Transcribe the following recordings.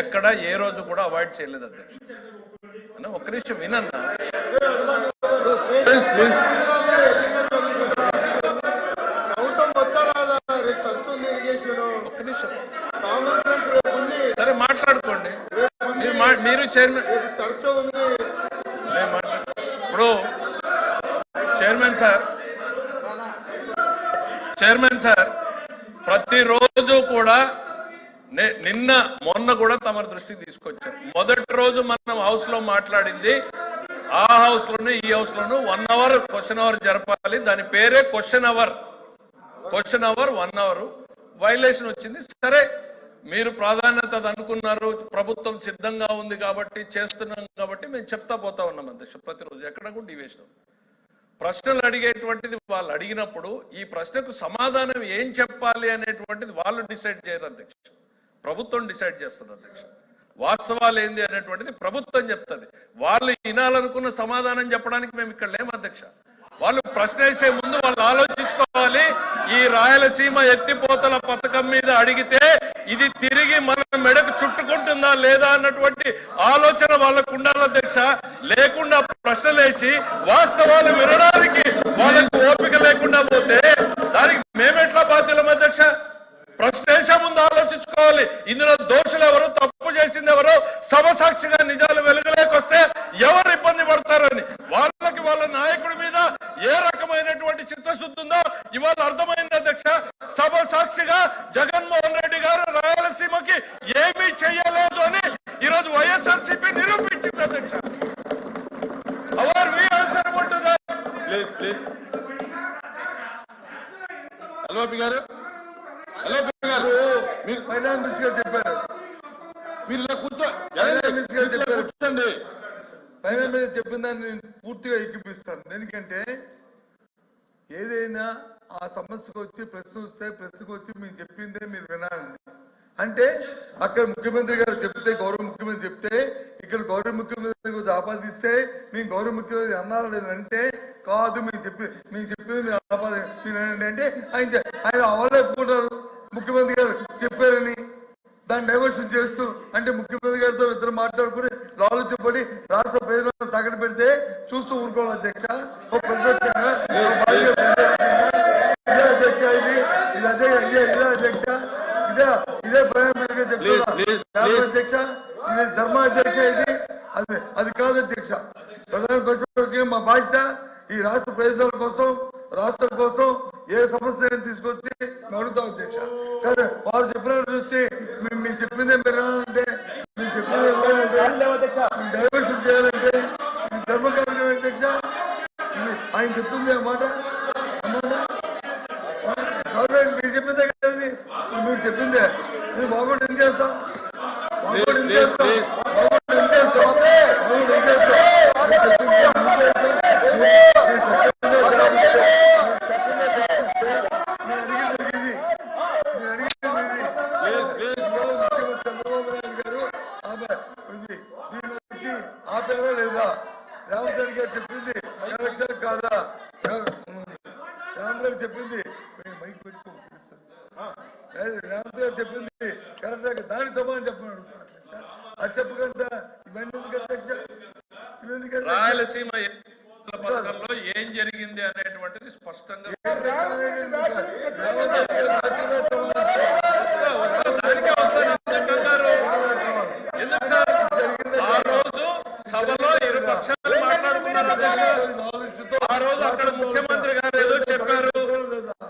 ఎక్కడ ఏ రోజు కూడా అవాయిడ్ చేయలేదు అధ్యక్ష. ఒక్క నిమిషం వినన్నా. ఒక్క నిమిషం సరే మాట్లాడుకోండి. మీరు చైర్మన్ ఇప్పుడు చైర్మన్ సార్ ప్రతిరోజు కూడా నిన్న మొన్న కూడా తమ దృష్టికి తీసుకొచ్చారు. మొదటి రోజు మనం హౌస్ లో మాట్లాడింది ఆ హౌస్ లోనే ఈ హౌస్ లోను 1 అవర్ క్వశ్చన్ అవర్ జరపాలి. దాని పేరే క్వశ్చన్ అవర్ 1 అవర్ వైలేషన్ వచ్చింది. సరే మీరు ప్రాధాన్యత అనుకున్నారు, ప్రభుత్వం సిద్ధంగా ఉంది కాబట్టి చేస్తున్నాం కాబట్టి మేము చెప్తా పోతా ఉన్నాం అధ్యక్ష. ప్రతిరోజు ఎక్కడ కూడా డివేషన్ ప్రశ్నలు అడిగేటువంటిది వాళ్ళు అడిగినప్పుడు ఈ ప్రశ్నకు సమాధానం ఏం చెప్పాలి అనేటువంటిది వాళ్ళు డిసైడ్ చేయరు అధ్యక్ష, ప్రభుత్వం డిసైడ్ చేస్తుంది అధ్యక్ష. వాస్తవాలు ఏంది అనేటువంటిది ప్రభుత్వం చెప్తుంది. వాళ్ళు వినాలనుకున్న సమాధానం చెప్పడానికి మేము ఇక్కడ లేము అధ్యక్ష. వాళ్ళు ప్రశ్న వేసే ముందు వాళ్ళు ఆలోచించుకోవాలి. ఈ రాయలసీమ ఎత్తిపోతల పథకం మీద అడిగితే ఇది తిరిగి మన మెడకు చుట్టుకుంటుందా లేదా అన్నటువంటి ఆలోచన వాళ్ళకు ఉండాలి అధ్యక్ష. లేకుండా ప్రశ్నలేసి వాస్తవాలు వినడానికి వాళ్ళకు ఓపిక లేకుండా పోతే దానికి మేమెట్లా బాధ్యులం అధ్యక్ష? ప్రశ్న వేసే ముందు ఆలోచించుకోవాలి. ఇందులో దోషులు ఎవరు, తప్పు చేసింది ఎవరు, సమసాక్షిగా నిజాలు వెలుగులేకొస్తే ఎవరు ఇబ్బంది పడతారని వాళ్ళకి వాళ్ళ నాయకుడి మీద ఏ రకమైనటువంటి చిత్తశుద్ధి ఉందో ఇవాళ అర్థమైంది అధ్యక్ష. సభ సాక్షిగా జగన్మోహన్ రెడ్డి గారు రాయలసీమకి ఏమీ చెయ్యలేదు అని ఈరోజు వైఎస్ఆర్సీపీ నిరూపించింది అధ్యక్ష. Are we answerable to that. Please అల్వాపి గారు మీరు ఫైనాన్స్ మినిస్టర్ గారు చెప్పారు, మీరు ఇలా కూర్చోండి. ఫైనాన్స్ మినిస్టర్ చెప్పిన దాన్ని నేను పూర్తిగా ఎక్కిపిస్తాను. ఎందుకంటే ఏదైనా ఆ సమస్యకు వచ్చి ప్రశ్నకు వచ్చి మీరు చెప్పిందే మీరు వినాలండి. అంటే అక్కడ ముఖ్యమంత్రి గారు చెప్తే, గౌరవ ముఖ్యమంత్రి చెప్తే, ఇక్కడ గౌరవ ముఖ్యమంత్రి గురించి ఆపాదిస్తే మేము గౌరవ ముఖ్యమంత్రి అన్నారు అంటే కాదు, మీరు చెప్పింది మీరు మీరు అంటే ఆయన అవలేపుకుంటారు. ముఖ్యమంత్రి గారు చెప్పారని దాన్ని డైవర్షన్ చేస్తూ అంటే ముఖ్యమంత్రి గారితో ఇద్దరు మాట్లాడుకుని ఆలోచింపడి రాష్ట్ర ప్రజలను తగడ పెడితే చూస్తూ ఊరుకోవాలి అధ్యక్ష. ఒక ప్రతిపక్షంగా ఇదే అధ్యక్ష, ఇది ధర్మ అధ్యక్ష, ఇది అది కాదు అధ్యక్ష. ప్రధాన ప్రతిపక్షంగా మా బాధ్యత ఈ రాష్ట్ర ప్రయోజనాల కోసం, రాష్ట్రం కోసం ఏ సమస్యను తీసుకొచ్చి అడుగుతాం అధ్యక్ష. కానీ వాళ్ళు చెప్పినట్టు వచ్చి మేము చెప్పిందే వినాలంటే, మేము చెప్పిందే డైవర్షన్ చేయాలంటే ఇది ధర్మం కాదు కదా అధ్యక్ష. ఆయన చెప్తుంది అన్నమాట మీరు చెప్పిందే కదా, ఇది మీరు చెప్పిందే. ఇది బాగోడు ఏం చేస్తాం, బాగోడు ఏం చేస్తాం, బాగోడు ఏం చేస్తాం, బాగోడు ఏం చేస్తాం. ఆపారా లేదా? రేవంత్ రెడ్డి గారు చెప్పింది కరెక్టా కాదా? రేవంత్ రెడ్డి చెప్పింది మైక్ పెట్టుకో, రేవంత్ గారు చెప్పింది కరెక్టా, దాని సమాధానం చెప్పమని అడుగుతున్నారు. అది చెప్పకుండా ఇవన్నీ రాయలసీమ పథకంలో ఏం జరిగింది అనేటువంటిది స్పష్టంగా ఆ రోజు సభలో ఇరు పక్షాలు మాట్లాడుకున్నారు. ఆ రోజు అక్కడ ముఖ్యమంత్రి గారు ఏదో చెప్పారు.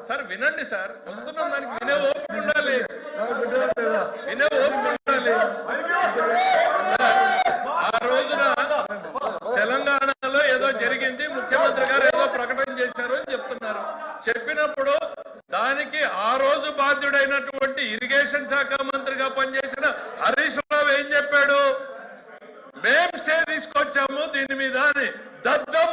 సార్ వినండి సార్, వస్తున్నాం, దానికి వినే ఓపిక ఉండాలి, వినే ఓపిక ఉండాలి. ఆ రోజున తెలంగాణలో ఏదో జరిగింది, ముఖ్యమంత్రి గారు ఏదో ప్రకటన చేశారు అని చెప్తున్నారు. చెప్పినప్పుడు దానికి ఆ రోజు బాధ్యుడైనటువంటి ఇరిగేషన్ శాఖ మంత్రిగా పనిచేసిన హరీష్ రావు ఏం చెప్పాడు? మేం స్టే తీసుకొచ్చాము దీని మీద అని దద్దం